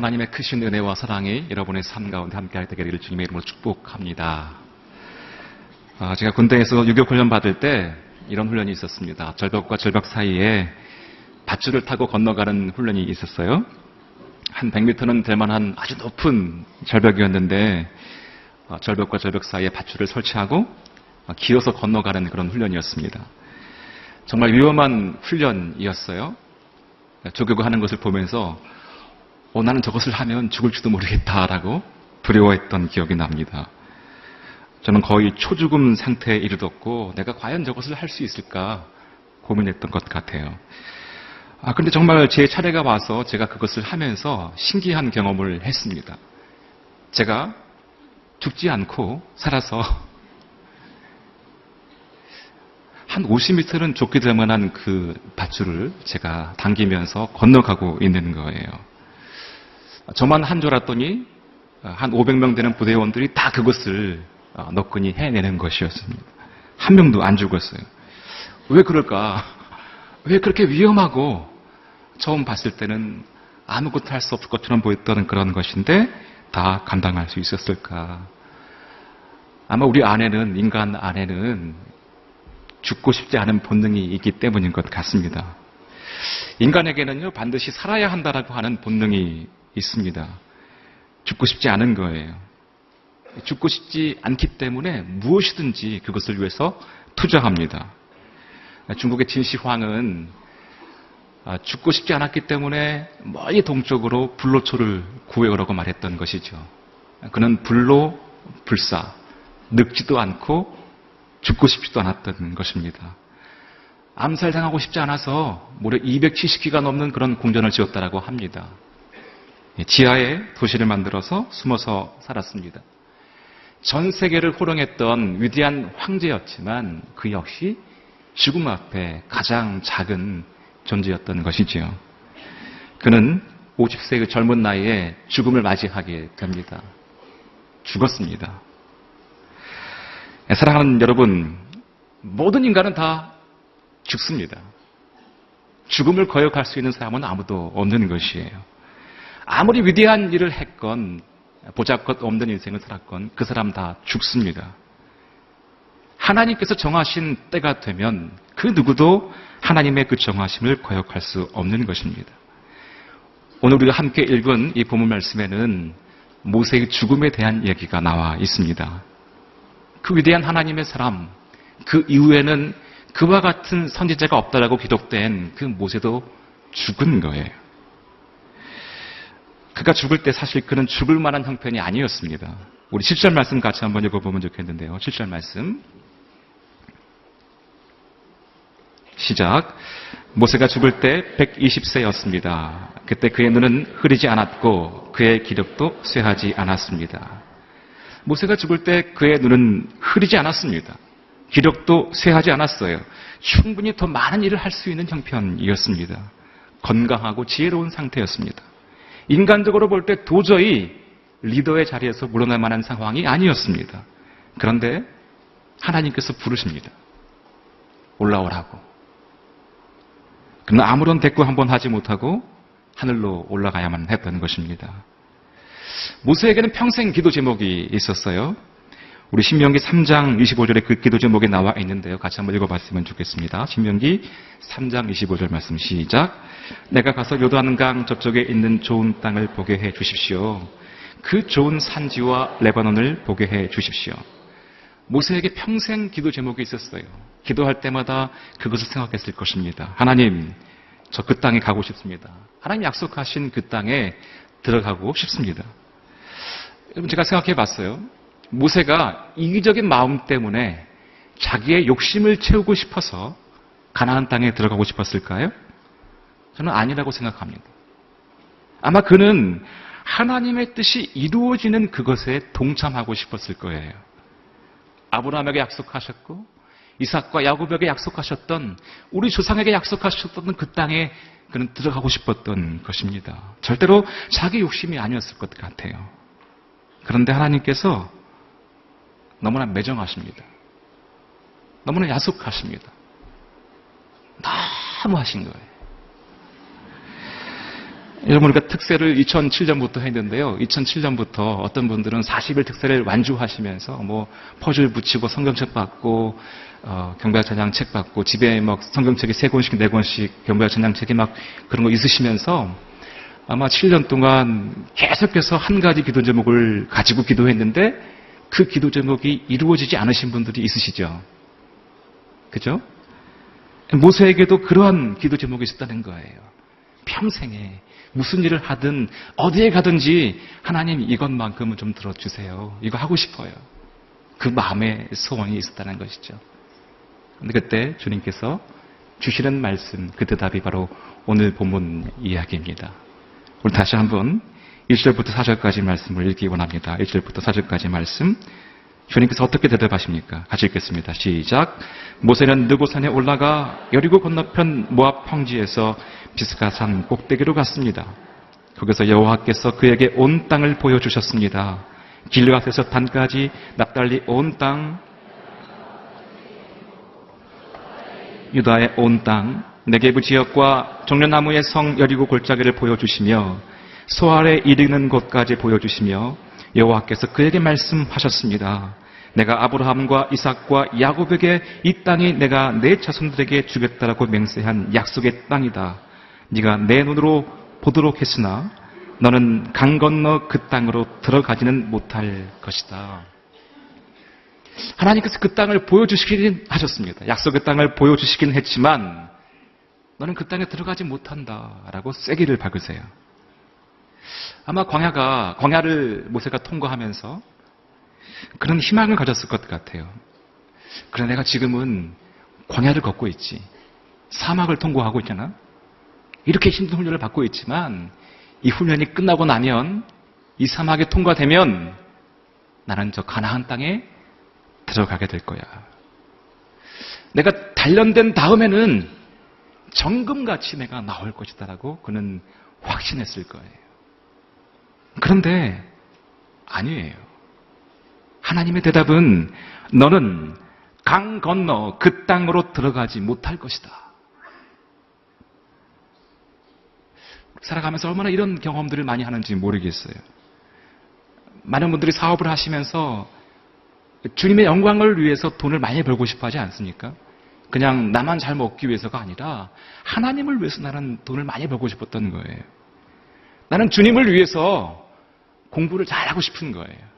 하나님의 크신 은혜와 사랑이 여러분의 삶 가운데 함께할 되기를 주님의 이름으로 축복합니다. 제가 군대에서 유교 훈련 받을 때 이런 훈련이 있었습니다. 절벽과 절벽 사이에 밧줄을 타고 건너가는 훈련이 있었어요. 한 100m는 될 만한 아주 높은 절벽이었는데 절벽과 절벽 사이에 밧줄을 설치하고 기어서 건너가는 그런 훈련이었습니다. 정말 위험한 훈련이었어요. 조교가 하는 것을 보면서 나는 저것을 하면 죽을지도 모르겠다라고 두려워했던 기억이 납니다. 저는 거의 초죽음 상태에 이르렀고 내가 과연 저것을 할 수 있을까 고민했던 것 같아요. 그런데 정말 제 차례가 와서 제가 그것을 하면서 신기한 경험을 했습니다. 제가 죽지 않고 살아서 한 50m는 좁게 될 만한 그 밧줄을 제가 당기면서 건너가고 있는 거예요. 저만 한 줄 알았더니 한 500명 되는 부대원들이 다 그것을 너끈히 해내는 것이었습니다. 한 명도 안 죽었어요. 왜 그럴까? 왜 그렇게 위험하고 처음 봤을 때는 아무것도 할 수 없을 것처럼 보였던 그런 것인데 다 감당할 수 있었을까? 아마 우리 안에는, 인간 안에는 죽고 싶지 않은 본능이 있기 때문인 것 같습니다. 인간에게는요, 반드시 살아야 한다라고 하는 본능이 있습니다. 죽고 싶지 않은 거예요. 죽고 싶지 않기 때문에 무엇이든지 그것을 위해서 투자합니다. 중국의 진시황은 죽고 싶지 않았기 때문에 멀리 동쪽으로 불로초를 구해오라고 말했던 것이죠. 그는 불로 불사, 늙지도 않고 죽고 싶지도 않았던 것입니다. 암살당하고 싶지 않아서 무려 270기가 넘는 그런 궁전을 지었다라고 합니다. 지하에 도시를 만들어서 숨어서 살았습니다. 전 세계를 호령했던 위대한 황제였지만 그 역시 죽음 앞에 가장 작은 존재였던 것이지요. 그는 50세의 젊은 나이에 죽음을 맞이하게 됩니다. 죽었습니다. 사랑하는 여러분, 모든 인간은 다 죽습니다. 죽음을 거역할 수 있는 사람은 아무도 없는 것이에요. 아무리 위대한 일을 했건 보잘것 없는 인생을 살았건 그 사람 다 죽습니다. 하나님께서 정하신 때가 되면 그 누구도 하나님의 그 정하심을 거역할 수 없는 것입니다. 오늘 우리가 함께 읽은 이 본문 말씀에는 모세의 죽음에 대한 얘기가 나와 있습니다. 그 위대한 하나님의 사람, 그 이후에는 그와 같은 선지자가 없다라고 기록된 그 모세도 죽은 거예요. 그가 죽을 때 사실 그는 죽을 만한 형편이 아니었습니다. 우리 7절 말씀 같이 한번 읽어보면 좋겠는데요. 7절 말씀. 시작. 모세가 죽을 때 120세였습니다. 그때 그의 눈은 흐리지 않았고 그의 기력도 쇠하지 않았습니다. 모세가 죽을 때 그의 눈은 흐리지 않았습니다. 기력도 쇠하지 않았어요. 충분히 더 많은 일을 할 수 있는 형편이었습니다. 건강하고 지혜로운 상태였습니다. 인간적으로 볼 때 도저히 리더의 자리에서 물러날 만한 상황이 아니었습니다. 그런데 하나님께서 부르십니다. 올라오라고. 그러나 아무런 대꾸 한번 하지 못하고 하늘로 올라가야만 했던 것입니다. 모세에게는 평생 기도 제목이 있었어요. 우리 신명기 3장 25절에 그 기도 제목이 나와 있는데요. 같이 한번 읽어봤으면 좋겠습니다. 신명기 3장 25절 말씀 시작. 내가 가서 요단강 저쪽에 있는 좋은 땅을 보게 해 주십시오. 그 좋은 산지와 레바논을 보게 해 주십시오. 모세에게 평생 기도 제목이 있었어요. 기도할 때마다 그것을 생각했을 것입니다. 하나님, 저 그 땅에 가고 싶습니다. 하나님 약속하신 그 땅에 들어가고 싶습니다. 여러분, 제가 생각해 봤어요. 모세가 이기적인 마음 때문에 자기의 욕심을 채우고 싶어서 가나안 땅에 들어가고 싶었을까요? 저는 아니라고 생각합니다. 아마 그는 하나님의 뜻이 이루어지는 그것에 동참하고 싶었을 거예요. 아브라함에게 약속하셨고 이삭과 야곱에게 약속하셨던 우리 조상에게 약속하셨던 그 땅에 그는 들어가고 싶었던 것입니다. 절대로 자기 욕심이 아니었을 것 같아요. 그런데 하나님께서 너무나 매정하십니다. 너무나 야속하십니다. 너무 하신 거예요. 여러분, 우리가 특세를 2007년부터 했는데요. 2007년부터 어떤 분들은 40일 특세를 완주하시면서 퍼즐 붙이고 성경책 받고 경배와 찬양책 받고 집에 막 성경책이 3권씩 4권씩 경배와 찬양책이 막 그런 거 있으시면서 아마 7년 동안 계속해서 한 가지 기도 제목을 가지고 기도했는데 그 기도 제목이 이루어지지 않으신 분들이 있으시죠. 그죠? 모세에게도 그러한 기도 제목이 있었다는 거예요. 평생에 무슨 일을 하든 어디에 가든지 하나님 이것만큼은 좀 들어주세요. 이거 하고 싶어요. 그 마음의 소원이 있었다는 것이죠. 근데 그때 주님께서 주시는 말씀, 그 대답이 바로 오늘 본문 이야기입니다. 우리 다시 한번 1절부터 4절까지 말씀을 읽기 원합니다. 1절부터 4절까지 말씀. 주님께서 어떻게 대답하십니까? 같이 읽겠습니다. 시작. 모세는 느고산에 올라가 여리고 건너편 모압 평지에서 비스가산 꼭대기로 갔습니다. 거기서 여호와께서 그에게 온 땅을 보여주셨습니다. 길르앗에서 단까지 납달리 온 땅, 유다의 온 땅, 네게부 지역과 종려나무의 성 여리고 골짜기를 보여주시며 소알에 이르는 곳까지 보여주시며 여호와께서 그에게 말씀하셨습니다. 내가 아브라함과 이삭과 야곱에게 이 땅이 내가 내 자손들에게 주겠다라고 맹세한 약속의 땅이다. 네가 내 눈으로 보도록 했으나 너는 강 건너 그 땅으로 들어가지는 못할 것이다. 하나님께서 그 땅을 보여주시긴 하셨습니다. 약속의 땅을 보여주시긴 했지만 너는 그 땅에 들어가지 못한다라고 쐐기를 박으세요. 아마 광야를 모세가 통과하면서 그런 희망을 가졌을 것 같아요. 그래, 내가 지금은 광야를 걷고 있지. 사막을 통과하고 있잖아. 이렇게 힘든 훈련을 받고 있지만 이 훈련이 끝나고 나면 이 사막에 통과되면 나는 저 가나안 땅에 들어가게 될 거야. 내가 단련된 다음에는 정금같이 내가 나올 것이다라고 그는 확신했을 거예요. 그런데 아니에요. 하나님의 대답은 너는 강 건너 그 땅으로 들어가지 못할 것이다. 살아가면서 얼마나 이런 경험들을 많이 하는지 모르겠어요. 많은 분들이 사업을 하시면서 주님의 영광을 위해서 돈을 많이 벌고 싶어 하지 않습니까? 그냥 나만 잘 먹기 위해서가 아니라 하나님을 위해서 나는 돈을 많이 벌고 싶었던 거예요. 나는 주님을 위해서 공부를 잘하고 싶은 거예요.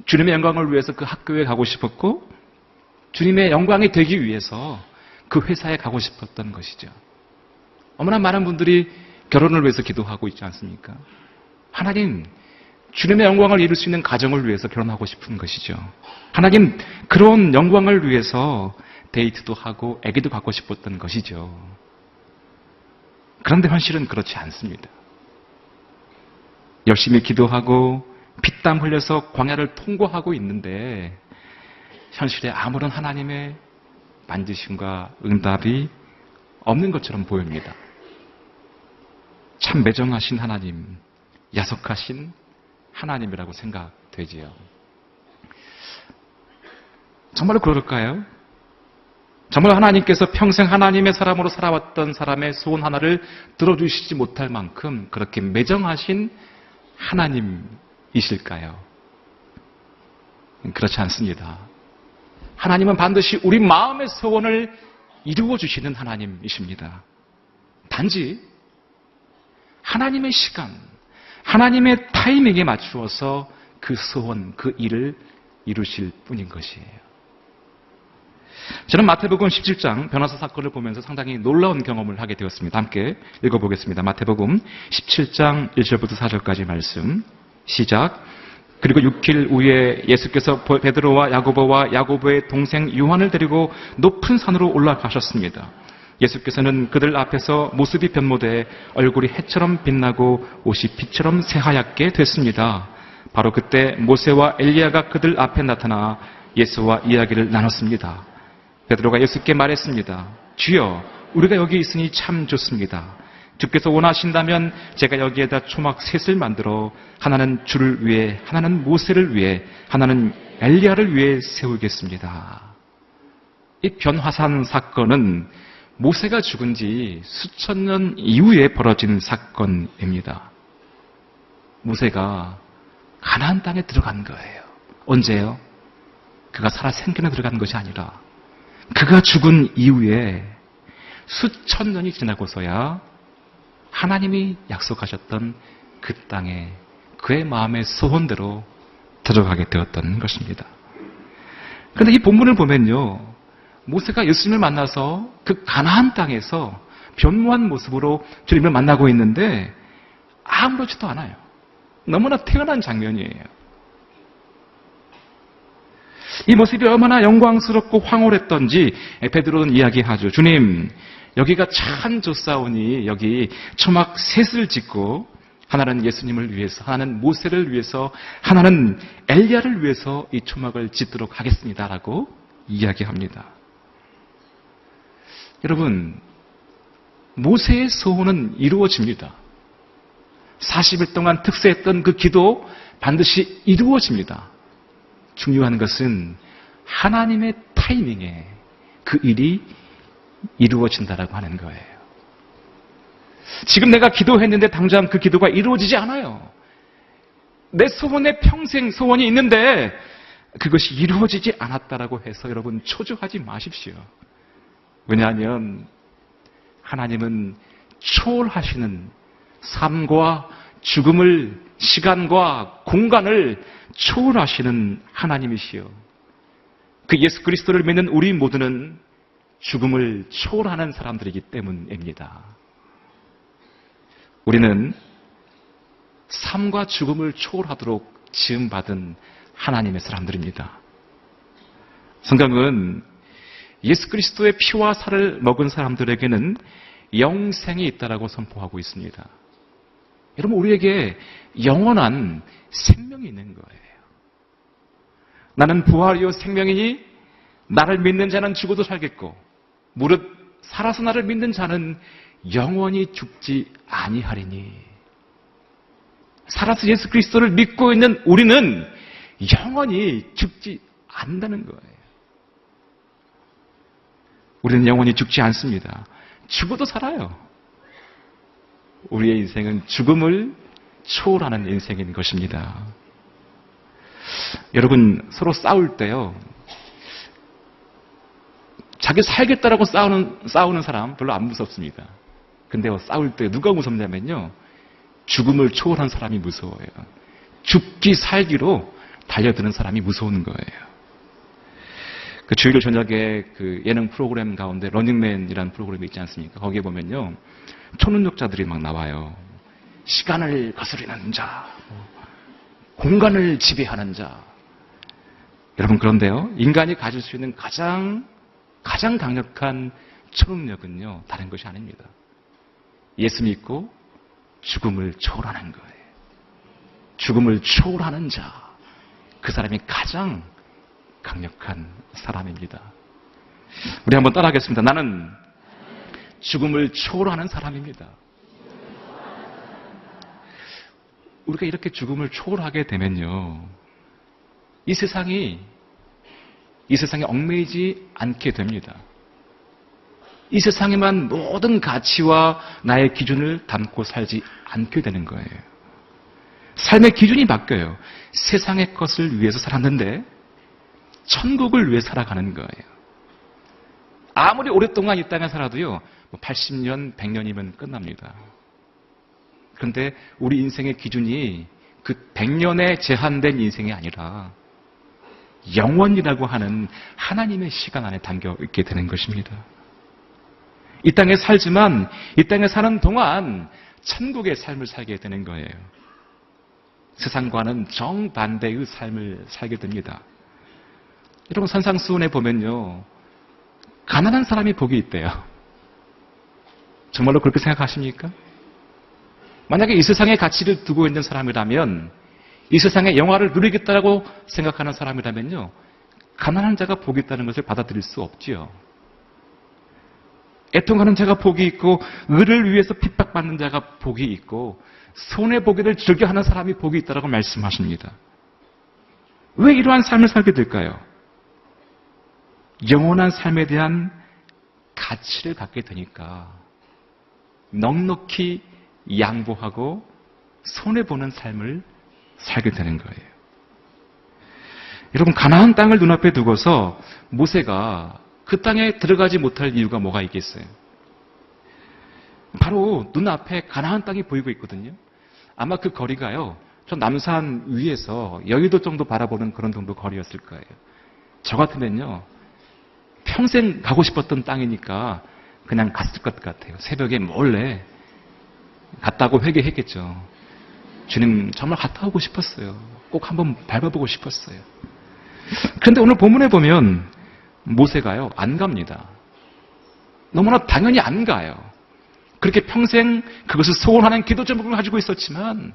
주님의 영광을 위해서 그 학교에 가고 싶었고 주님의 영광이 되기 위해서 그 회사에 가고 싶었던 것이죠. 얼마나 많은 분들이 결혼을 위해서 기도하고 있지 않습니까? 하나님, 주님의 영광을 이룰 수 있는 가정을 위해서 결혼하고 싶은 것이죠. 하나님, 그런 영광을 위해서 데이트도 하고 아기도 갖고 싶었던 것이죠. 그런데 현실은 그렇지 않습니다. 열심히 기도하고 피땀 흘려서 광야를 통과하고 있는데 현실에 아무런 하나님의 만지심과 응답이 없는 것처럼 보입니다. 참 매정하신 하나님, 야속하신 하나님이라고 생각되지요. 정말로 그럴까요? 정말 하나님께서 평생 하나님의 사람으로 살아왔던 사람의 소원 하나를 들어주시지 못할 만큼 그렇게 매정하신 하나님이실까요? 그렇지 않습니다. 하나님은 반드시 우리 마음의 소원을 이루어 주시는 하나님이십니다. 단지 하나님의 시간, 하나님의 타이밍에 맞추어서 그 소원, 그 일을 이루실 뿐인 것이에요. 저는 마태복음 17장 변호사 사건을 보면서 상당히 놀라운 경험을 하게 되었습니다. 함께 읽어보겠습니다. 마태복음 17장 1절부터 4절까지 말씀 시작. 그리고 6일 후에 예수께서 베드로와 야고보와 야고보의 동생 요한을 데리고 높은 산으로 올라가셨습니다. 예수께서는 그들 앞에서 모습이 변모돼 얼굴이 해처럼 빛나고 옷이 빛처럼 새하얗게 됐습니다. 바로 그때 모세와 엘리야가 그들 앞에 나타나 예수와 이야기를 나눴습니다. 베드로가 예수께 말했습니다. 주여, 우리가 여기 있으니 참 좋습니다. 주께서 원하신다면 제가 여기에다 초막 셋을 만들어 하나는 주를 위해, 하나는 모세를 위해, 하나는 엘리야를 위해 세우겠습니다. 이 변화산 사건은 모세가 죽은 지 수천 년 이후에 벌어진 사건입니다. 모세가 가나안 땅에 들어간 거예요. 언제요? 그가 살아 생겨나 들어간 것이 아니라 그가 죽은 이후에 수천 년이 지나고서야 하나님이 약속하셨던 그 땅에 그의 마음의 소원대로 들어가게 되었던 것입니다. 그런데 이 본문을 보면요, 모세가 예수님을 만나서 그 가나안 땅에서 변모한 모습으로 주님을 만나고 있는데 아무렇지도 않아요. 너무나 태어난 장면이에요. 이 모습이 얼마나 영광스럽고 황홀했던지 베드로는 이야기하죠. 주님, 여기가 참 좋사오니 여기 초막 셋을 짓고 하나는 예수님을 위해서, 하나는 모세를 위해서, 하나는 엘리야를 위해서 이 초막을 짓도록 하겠습니다라고 이야기합니다. 여러분, 모세의 소원은 이루어집니다. 40일 동안 특세했던 그 기도 반드시 이루어집니다. 중요한 것은 하나님의 타이밍에 그 일이 이루어진다라고 하는 거예요. 지금 내가 기도했는데 당장 그 기도가 이루어지지 않아요. 내 소원에 평생 소원이 있는데 그것이 이루어지지 않았다라고 해서 여러분 초조하지 마십시오. 왜냐하면 하나님은 초월하시는 삶과 죽음을, 시간과 공간을 초월하시는 하나님이시요. 그 예수 그리스도를 믿는 우리 모두는 죽음을 초월하는 사람들이기 때문입니다. 우리는 삶과 죽음을 초월하도록 지음받은 하나님의 사람들입니다. 성경은 예수 그리스도의 피와 살을 먹은 사람들에게는 영생이 있다라고 선포하고 있습니다. 여러분, 우리에게 영원한 생명이 있는 거예요. 나는 부활이요 생명이니 나를 믿는 자는 죽어도 살겠고 무릇 살아서 나를 믿는 자는 영원히 죽지 아니하리니. 살아서 예수 그리스도를 믿고 있는 우리는 영원히 죽지 않는다는 거예요. 우리는 영원히 죽지 않습니다. 죽어도 살아요. 우리의 인생은 죽음을 초월하는 인생인 것입니다. 여러분, 서로 싸울 때요, 자기 살겠다라고 싸우는 사람 별로 안 무섭습니다. 근데 싸울 때 누가 무섭냐면요, 죽음을 초월한 사람이 무서워요. 죽기 살기로 달려드는 사람이 무서운 거예요. 그 주일 저녁에 그 예능 프로그램 가운데 러닝맨이라는 프로그램이 있지 않습니까? 거기에 보면요, 초능력자들이 막 나와요. 시간을 거스르는 자, 공간을 지배하는 자. 여러분, 그런데요, 인간이 가질 수 있는 가장 강력한 초능력은요, 다른 것이 아닙니다. 예수 믿고 죽음을 초월하는 거예요. 죽음을 초월하는 자, 그 사람이 가장 강력한 사람입니다. 우리 한번 따라하겠습니다. 나는 죽음을 초월하는 사람입니다. 우리가 이렇게 죽음을 초월하게 되면요, 이 세상에 얽매이지 않게 됩니다. 이 세상에만 모든 가치와 나의 기준을 담고 살지 않게 되는 거예요. 삶의 기준이 바뀌어요. 세상의 것을 위해서 살았는데 천국을 위해 살아가는 거예요. 아무리 오랫동안 이 땅에 살아도요, 80년, 100년이면 끝납니다. 그런데 우리 인생의 기준이 그 100년에 제한된 인생이 아니라 영원이라고 하는 하나님의 시간 안에 담겨 있게 되는 것입니다. 이 땅에 살지만 이 땅에 사는 동안 천국의 삶을 살게 되는 거예요. 세상과는 정반대의 삶을 살게 됩니다. 여러분, 산상수훈에 보면요, 가난한 사람이 복이 있대요. 정말로 그렇게 생각하십니까? 만약에 이 세상에 가치를 두고 있는 사람이라면, 이 세상의 영화를 누리겠다라고 생각하는 사람이라면요, 가난한 자가 복이 있다는 것을 받아들일 수 없지요. 애통하는 자가 복이 있고, 의를 위해서 핍박받는 자가 복이 있고, 손해보기를 즐겨하는 사람이 복이 있다라고 말씀하십니다. 왜 이러한 삶을 살게 될까요? 영원한 삶에 대한 가치를 갖게 되니까 넉넉히 양보하고 손해보는 삶을 살게 되는 거예요. 여러분, 가나안 땅을 눈앞에 두고서 모세가 그 땅에 들어가지 못할 이유가 뭐가 있겠어요? 바로 눈앞에 가나안 땅이 보이고 있거든요. 아마 그 거리가요, 저 남산 위에서 여의도 정도 바라보는 그런 정도 거리였을 거예요. 저 같으면요, 평생 가고 싶었던 땅이니까 그냥 갔을 것 같아요. 새벽에 몰래 갔다고 회개했겠죠. 주님, 정말 갔다 오고 싶었어요. 꼭 한번 밟아보고 싶었어요. 그런데 오늘 본문에 보면 모세가요, 안 갑니다. 너무나 당연히 안 가요. 그렇게 평생 그것을 소원하는 기도 제목을 가지고 있었지만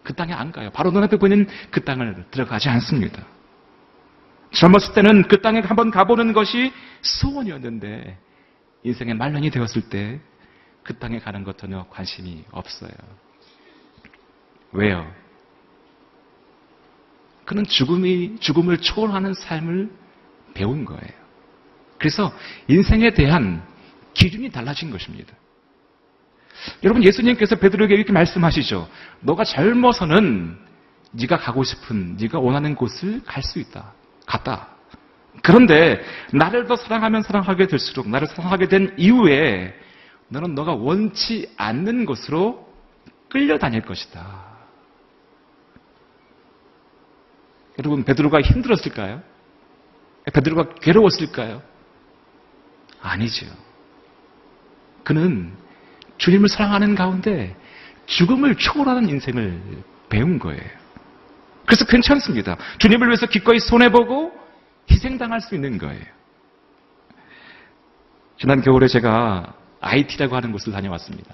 그 땅에 안 가요. 바로 눈앞에 보이는 그 땅을 들어가지 않습니다. 젊었을 때는 그 땅에 한번 가보는 것이 소원이었는데 인생의 말년이 되었을 때 그 땅에 가는 것 전혀 관심이 없어요. 왜요? 그는 죽음을 초월하는 삶을 배운 거예요. 그래서 인생에 대한 기준이 달라진 것입니다. 여러분, 예수님께서 베드로에게 이렇게 말씀하시죠. 너가 젊어서는 네가 가고 싶은, 네가 원하는 곳을 갈 수 있다. 갔다. 그런데 나를 더 사랑하면 사랑하게 될수록 나를 사랑하게 된 이후에 너는 너가 원치 않는 곳으로 끌려다닐 것이다. 여러분, 베드로가 힘들었을까요? 베드로가 괴로웠을까요? 아니죠. 그는 주님을 사랑하는 가운데 죽음을 초월하는 인생을 배운 거예요. 그래서 괜찮습니다. 주님을 위해서 기꺼이 손해보고 희생당할 수 있는 거예요. 지난 겨울에 제가 IT라고 하는 곳을 다녀왔습니다.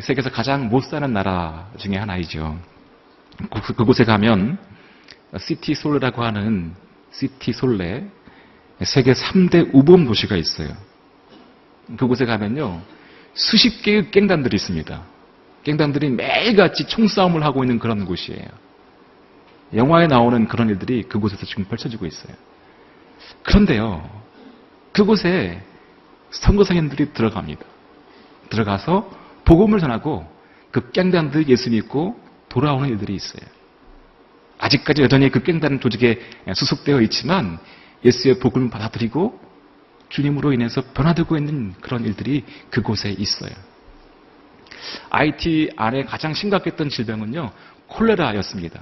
세계에서 가장 못 사는 나라 중에 하나이죠. 그곳에 가면 시티 솔레라고 하는 시티 솔레, 세계 3대 우범 도시가 있어요. 그곳에 가면요, 수십 개의 갱단들이 있습니다. 갱단들이 매일같이 총싸움을 하고 있는 그런 곳이에요. 영화에 나오는 그런 일들이 그곳에서 지금 펼쳐지고 있어요. 그런데요, 그곳에 선교사님들이 들어갑니다. 들어가서 복음을 전하고 그 갱단들 예수 믿고 돌아오는 일들이 있어요. 아직까지 여전히 그 갱단 조직에 수속되어 있지만 예수의 복음을 받아들이고 주님으로 인해서 변화되고 있는 그런 일들이 그곳에 있어요. IT 안에 가장 심각했던 질병은요, 콜레라였습니다.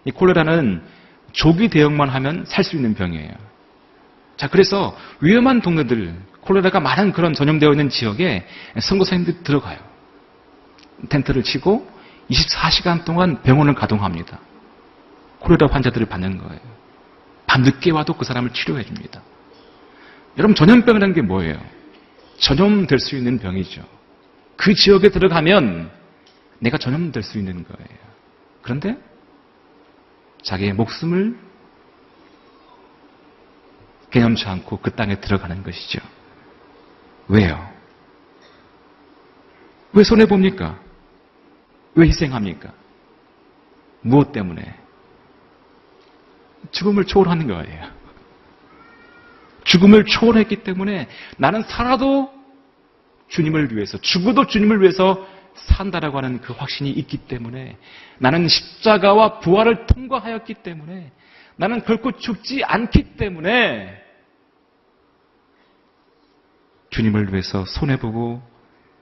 이 콜레라는 조기 대응만 하면 살 수 있는 병이에요. 자, 그래서 위험한 동네들, 콜레라가 많은 그런 전염되어 있는 지역에 선교사님들이 들어가요. 텐트를 치고 24시간 동안 병원을 가동합니다. 콜레라 환자들을 받는 거예요. 밤늦게 와도 그 사람을 치료해 줍니다. 여러분, 전염병이라는 게 뭐예요? 전염될 수 있는 병이죠. 그 지역에 들어가면 내가 전염될 수 있는 거예요. 그런데 자기의 목숨을 개념치 않고 그 땅에 들어가는 것이죠. 왜요? 왜 손해봅니까? 왜 희생합니까? 무엇 때문에? 죽음을 초월하는 거예요. 죽음을 초월했기 때문에 나는 살아도 주님을 위해서, 죽어도 주님을 위해서 산다라고 하는 그 확신이 있기 때문에, 나는 십자가와 부활을 통과하였기 때문에, 나는 결코 죽지 않기 때문에 주님을 위해서 손해보고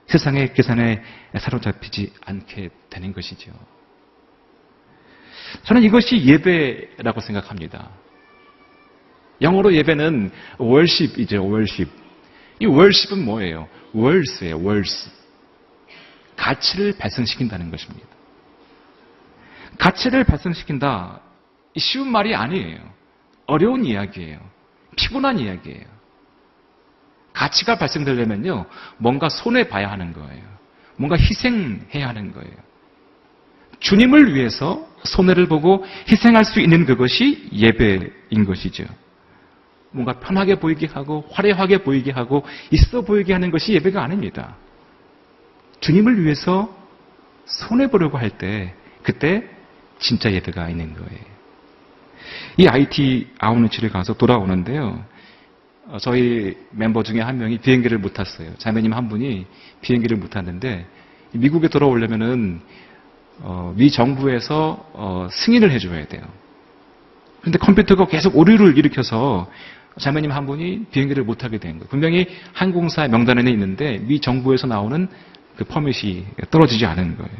세상의 계산에 사로잡히지 않게 되는 것이죠. 저는 이것이 예배라고 생각합니다. 영어로 예배는 worship이죠, worship. 이 worship은 뭐예요? words예요, words. 가치를 발생시킨다는 것입니다. 가치를 발생시킨다, 쉬운 말이 아니에요. 어려운 이야기예요. 피곤한 이야기예요. 가치가 발생되려면요, 뭔가 손해봐야 하는 거예요. 뭔가 희생해야 하는 거예요. 주님을 위해서 손해를 보고 희생할 수 있는 그것이 예배인 것이죠. 뭔가 편하게 보이게 하고 화려하게 보이게 하고 있어 보이게 하는 것이 예배가 아닙니다. 주님을 위해서 손해보려고 할 때, 그때 진짜 예배가 있는 거예요. 이 IT 아웃리치를 가서 돌아오는데요, 저희 멤버 중에 한 명이 비행기를 못 탔어요. 자매님 한 분이 비행기를 못 탔는데 미국에 돌아오려면은 미 정부에서 승인을 해줘야 돼요. 근데 컴퓨터가 계속 오류를 일으켜서 자매님 한 분이 비행기를 못 타게 된 거예요. 분명히 항공사 명단에는 있는데 미 정부에서 나오는 그 퍼밋이 떨어지지 않은 거예요.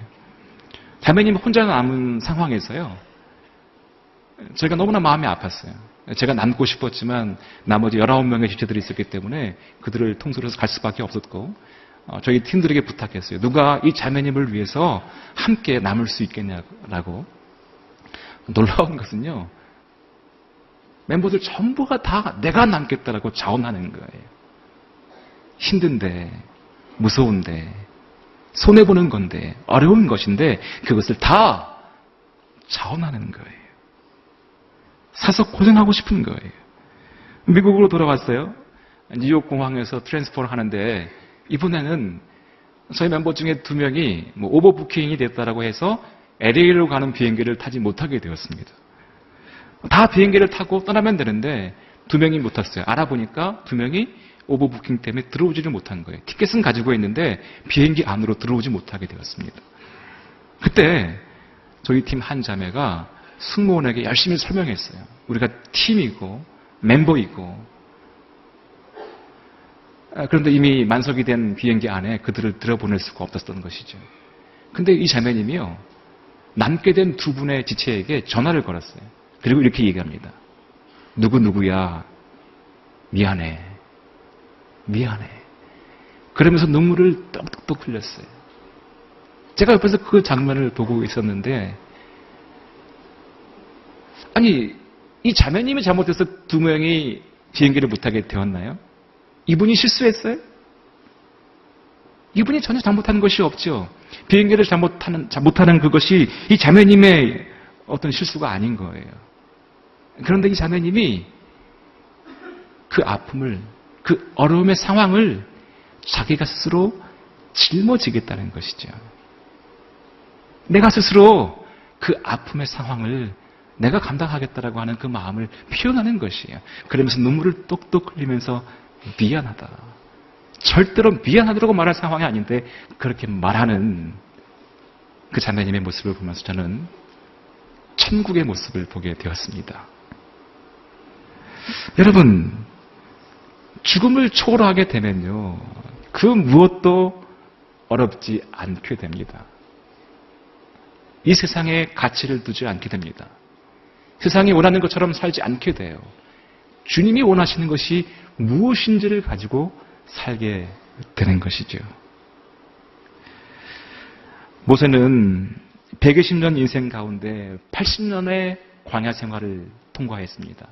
자매님 혼자 남은 상황에서요. 저희가 너무나 마음이 아팠어요. 제가 남고 싶었지만 나머지 19명의 집체들이 있었기 때문에 그들을 통솔해서 갈 수밖에 없었고 저희 팀들에게 부탁했어요. 누가 이 자매님을 위해서 함께 남을 수 있겠냐라고. 놀라운 것은요. 멤버들 전부가 다 내가 남겠다라고 자원하는 거예요. 힘든데, 무서운데, 손해보는 건데, 어려운 것인데 그것을 다 자원하는 거예요. 사서 고생하고 싶은 거예요. 미국으로 돌아왔어요. 뉴욕 공항에서 트랜스포를 하는데 이번에는 저희 멤버 중에 2명이 오버부킹이 됐다라고 해서 LA로 가는 비행기를 타지 못하게 되었습니다. 다 비행기를 타고 떠나면 되는데 2명이 못 탔어요. 알아보니까 2명이 오버부킹 때문에 들어오지를 못한 거예요. 티켓은 가지고 있는데 비행기 안으로 들어오지 못하게 되었습니다. 그때 저희 팀 한 자매가 승무원에게 열심히 설명했어요. 우리가 팀이고 멤버이고 그런데 이미 만석이 된 비행기 안에 그들을 들여보낼 수가 없었던 것이죠. 근데 이 자매님이요. 남게 된 2분의 지체에게 전화를 걸었어요. 그리고 이렇게 얘기합니다. 누구누구야. 미안해. 미안해. 그러면서 눈물을 똑똑 흘렸어요. 제가 옆에서 그 장면을 보고 있었는데 아니 이 자매님이 잘못해서 2명이 비행기를 못 타게 되었나요? 이분이 실수했어요? 이분이 전혀 잘못한 것이 없죠. 비행기를 못하는 그것이 이 자매님의 어떤 실수가 아닌 거예요. 그런데 이 자매님이 그 아픔을, 그 어려움의 상황을 자기가 스스로 짊어지겠다는 것이죠. 내가 스스로 그 아픔의 상황을 내가 감당하겠다라고 하는 그 마음을 표현하는 것이에요. 그러면서 눈물을 똑똑 흘리면서 미안하다. 절대로 미안하다고 말할 상황이 아닌데 그렇게 말하는 그 자매님의 모습을 보면서 저는 천국의 모습을 보게 되었습니다. 여러분, 죽음을 초월하게 되면요. 그 무엇도 어렵지 않게 됩니다. 이 세상에 가치를 두지 않게 됩니다. 세상이 원하는 것처럼 살지 않게 돼요. 주님이 원하시는 것이 무엇인지를 가지고 살게 되는 것이죠. 모세는 120년 인생 가운데 80년의 광야 생활을 통과했습니다.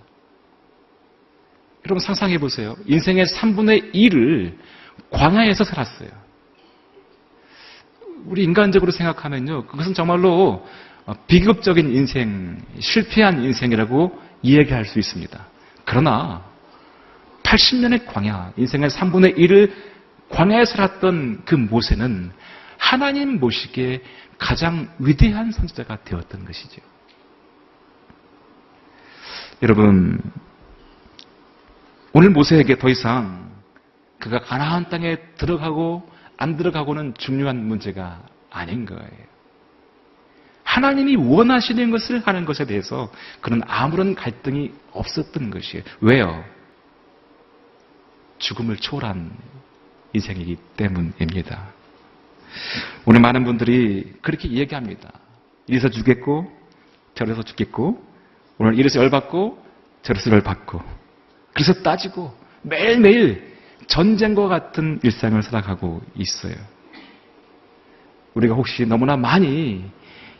여러분 상상해 보세요. 인생의 3분의 1을 광야에서 살았어요. 우리 인간적으로 생각하면요. 그것은 정말로 비극적인 인생, 실패한 인생이라고 이야기할 수 있습니다. 그러나 80년의 광야, 인생의 3분의 1을 광야에 살았던 그 모세는 하나님 보시기에 가장 위대한 선지자가 되었던 것이죠. 여러분, 오늘 모세에게 더 이상 그가 가나안 땅에 들어가고 안 들어가고는 중요한 문제가 아닌 거예요. 하나님이 원하시는 것을 하는 것에 대해서 그는 아무런 갈등이 없었던 것이에요. 왜요? 죽음을 초월한 인생이기 때문입니다. 오늘 많은 분들이 그렇게 얘기합니다. 이래서 죽겠고 저래서 죽겠고 오늘 이래서 열받고 저래서 열받고 그래서 따지고 매일매일 전쟁과 같은 일상을 살아가고 있어요. 우리가 혹시 너무나 많이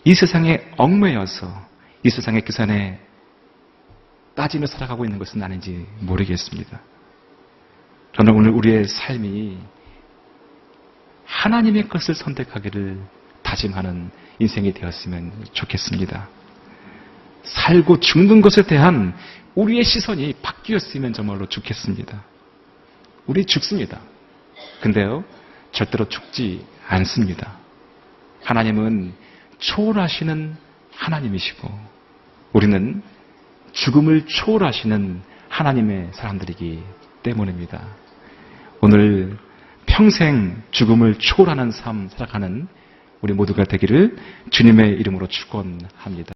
이 세상에 얽매여서 이 세상의 기산에 따지며 살아가고 있는 것은 아닌지 모르겠습니다. 저는 오늘 우리의 삶이 하나님의 것을 선택하기를 다짐하는 인생이 되었으면 좋겠습니다. 살고 죽는 것에 대한 우리의 시선이 바뀌었으면 정말로 좋겠습니다. 우리 죽습니다. 근데요, 절대로 죽지 않습니다. 하나님은 초월하시는 하나님이시고 우리는 죽음을 초월하시는 하나님의 사람들이기 때문입니다. 오늘 평생 죽음을 초월하는 삶 살아가는 우리 모두가 되기를 주님의 이름으로 축원합니다.